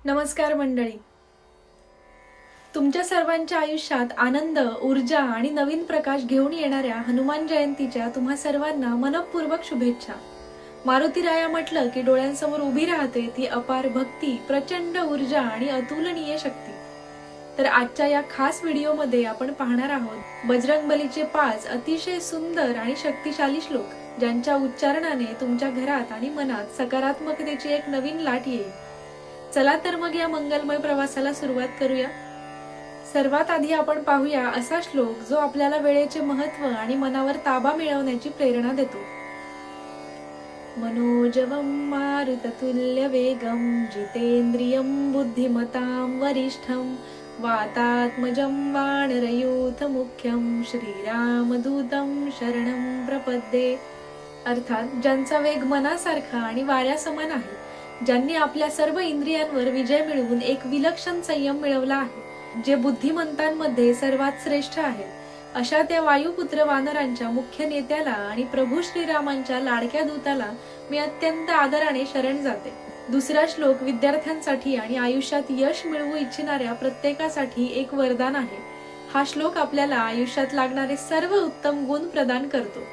नमस्कार मंडळी. तुमच्या सर्वांच्या आयुष्यात आनंद, ऊर्जा आणि नवीन प्रकाश घेऊन येणाऱ्या हनुमान जयंतीच्या तुम्हा सर्वांना मनपूर्वक शुभेच्छा. मारुतीराया म्हटलं की डोळ्यांसमोर उभी राहते ती अपार भक्ती, प्रचंड ऊर्जा आणि अतुलनीय शक्ती. तर आजच्या या खास व्हिडिओमध्ये आपण पाहणार आहोत बजरंगबलीचे 5 अतिशय सुंदर आणि शक्तिशाली श्लोक, ज्यांच्या उच्चारणाने तुमच्या घरात आणि मनात सकारात्मकतेची एक नवीन लाट येईल. चला तर मग या मंगलमय प्रवासाला सुरुवात करूया. सर्वात आधी आपण पाहूया असा श्लोक जो आपल्याला वेळेचे महत्त्व आणि मनावर ताबा मिळवण्याची प्रेरणा देतो. मनोजवं मारुततुल्य वेगं जितेंद्रियं बुद्धिमतां वरिष्ठं वातात्मजं वानरयूथ मुख्यं श्रीरामदूतं शरणं प्रपद्ये. अर्थात ज्यांचा वेग मनासारखा आणि वाऱ्यासमान आहे, ज्यांनी आपल्या सर्व इंद्रियांवर विजय मिळवून एक विलक्षण संयम मिळवला आहे, जे बुद्धिमंतांमध्ये सर्वात श्रेष्ठ आहेत, अशा त्या वायुपुत्र वानरांच्या मुख्य नेत्याला आणि प्रभू श्रीरामांच्या लाडक्या दूताला मी अत्यंत आदराने शरण जाते. दुसरा श्लोक विद्यार्थ्यांसाठी आणि आयुष्यात यश मिळवू इच्छिणाऱ्या प्रत्येकासाठी एक वरदान आहे. हा श्लोक आपल्याला आयुष्यात लागणारे सर्व उत्तम गुण प्रदान करतो.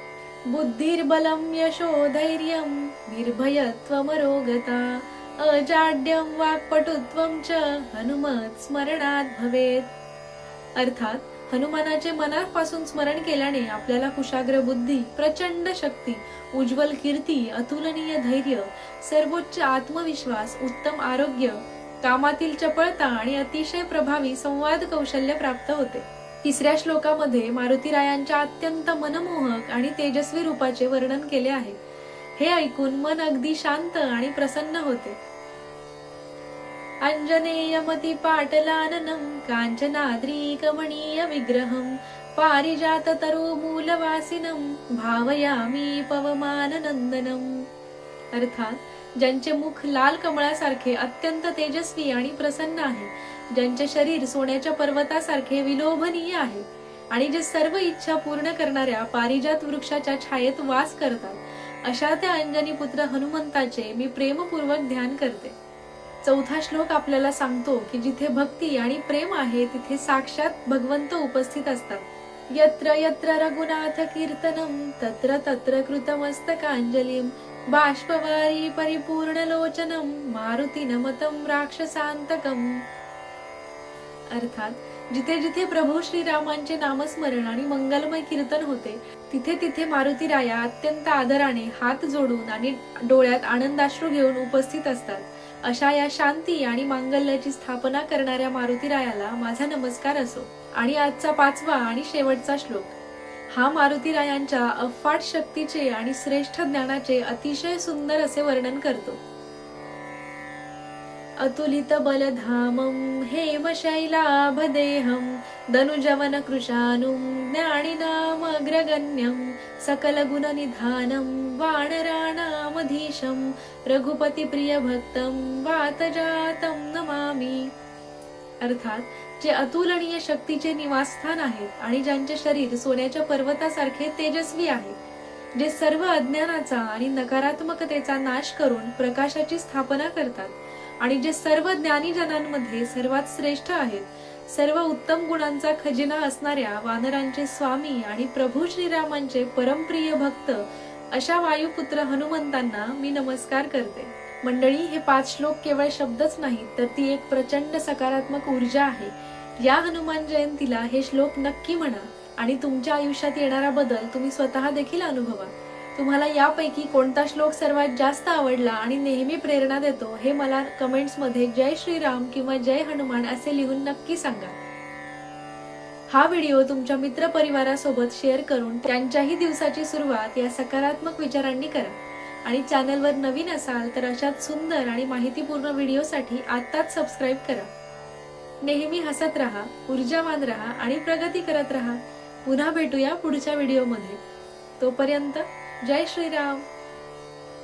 बुद्धिर्बलं यशो धैर्यं निर्भयत्वमरोगता अजाड्यं वाक्पटुत्वं च हनुमत् स्मरणात भवेत. अर्थात हनुमानाचे मनापासून स्मरण केल्याने आपल्याला कुशाग्र बुद्धी, प्रचंड शक्ती, उज्ज्वल कीर्ती, अतुलनीय धैर्य, सर्वोच्च आत्मविश्वास, उत्तम आरोग्य, कामातील चपळता आणि अतिशय प्रभावी संवाद कौशल्य प्राप्त होते. तिसऱ्या श्लोकामध्ये मारुतीरायांच्या अत्यंत मनमोहक आणि तेजस्वी रूपाचे वर्णन केले आहे. हे ऐकून मन अगदी शांत आणि प्रसन्न होते. अंजनेयमती पाटलाननं कांचनाद्रीकमणीय विग्रहं पारिजाततरू मूलवासिनं भावयामी पवमाननंदनम्. अर्थात ज्यांचे मुख लाल कमळासारखे अत्यंत तेजस्वी आणि प्रसन्न आहे, ज्यांचे शरीर सोन्याच्या पर्वतासारखे विलोभनीय आहे आणि जे सर्व इच्छा पूर्ण करणाऱ्या पारिजात वृक्षाच्या छायेत वास करतात, अशा त्या अंजनी पुत्र हनुमंताचे मी प्रेमपूर्वक ध्यान करते. चौथा श्लोक आपल्याला सांगतो की जिथे भक्ती आणि प्रेम आहे तिथे साक्षात भगवंत उपस्थित असतात. यत्र यत्र रघुनाथ कीर्तनं तत्र तत्र कृतमस्तकांजलिं बाष्पवारी परिपूर्ण लोचनं मारुती नमतं राक्षसांतकम्. अर्थात जिथे जिथे प्रभू श्रीरामांचे नामस्मरण आणि मंगलमय कीर्तन होते, तिथे तिथे मारुतीराया अत्यंत आदराने हात जोडून आणि डोळ्यात आनंदाश्रू घेऊन उपस्थित असतात. अशा या शांती आणि मांगल्याची स्थापना करणाऱ्या मारुतीरायाला माझा नमस्कार असो. आणि आजचा 5वा आणि शेवटचा श्लोक हा मारुतीरायांच्या अफाट शक्तीचे आणि श्रेष्ठ ज्ञानाचे अतिशय सुंदर असे वर्णन करतो. अतुलित बलधामं हेमशैलाभदेहं दनुजवन कृशानुं ज्ञानिनामग्रगण्यं सकलगुणनिधानं वानराणामधीशं रघुपतिप्रियभक्तं वातजातं नमामि. अर्थात जे अतुलनीय शक्तीचे निवासस्थान आहेत आणि ज्यांचे शरीर सोन्याच्या पर्वतासारखे तेजस्वी आहे, जे सर्व अज्ञानाचा आणि नकारात्मकतेचा नाश करून प्रकाशाची स्थापना करतात आणि जे सर्व ज्ञानी जनांमध्ये सर्वात श्रेष्ठ आहेत, सर्व उत्तम गुणांचा खजिना असणाऱ्या वानरांचे स्वामी आणि प्रभू श्रीरामांचे परमप्रिय भक्त, अशा वायुपुत्र हनुमंतांना मी नमस्कार करते. मंडळी, हे 5 श्लोक केवळ शब्दच नाहीत, तर ती एक प्रचंड सकारात्मक ऊर्जा आहे. या हनुमान जयंतीला हे श्लोक नक्की म्हणा आणि तुमच्या आयुष्यात येणारा बदल तुम्ही स्वतः देखील अनुभवा. तुम्हाला यापैकी कोणता श्लोक सर्वात जास्त आवडला आणि नेहमी प्रेरणा देतो, हे मला कमेंट्स मध्ये जय श्रीराम किंवा जय हनुमान असे लिहून नक्की सांगा. हा व्हिडिओ तुमच्या मित्र परिवारासोबत शेअर करून त्यांच्याही दिवसाची सुरुवात या सकारात्मक विचारांनी करा. आणि चॅनलवर नवीन असाल तर अशाच सुंदर आणि माहितीपूर्ण व्हिडिओसाठी आत्ताच सबस्क्राईब करा. नेहमी हसत राहा, ऊर्जावान राहा आणि प्रगती करत राहा. पुन्हा भेटूया पुढच्या व्हिडिओमध्ये. तोपर्यंत जय श्रीराम.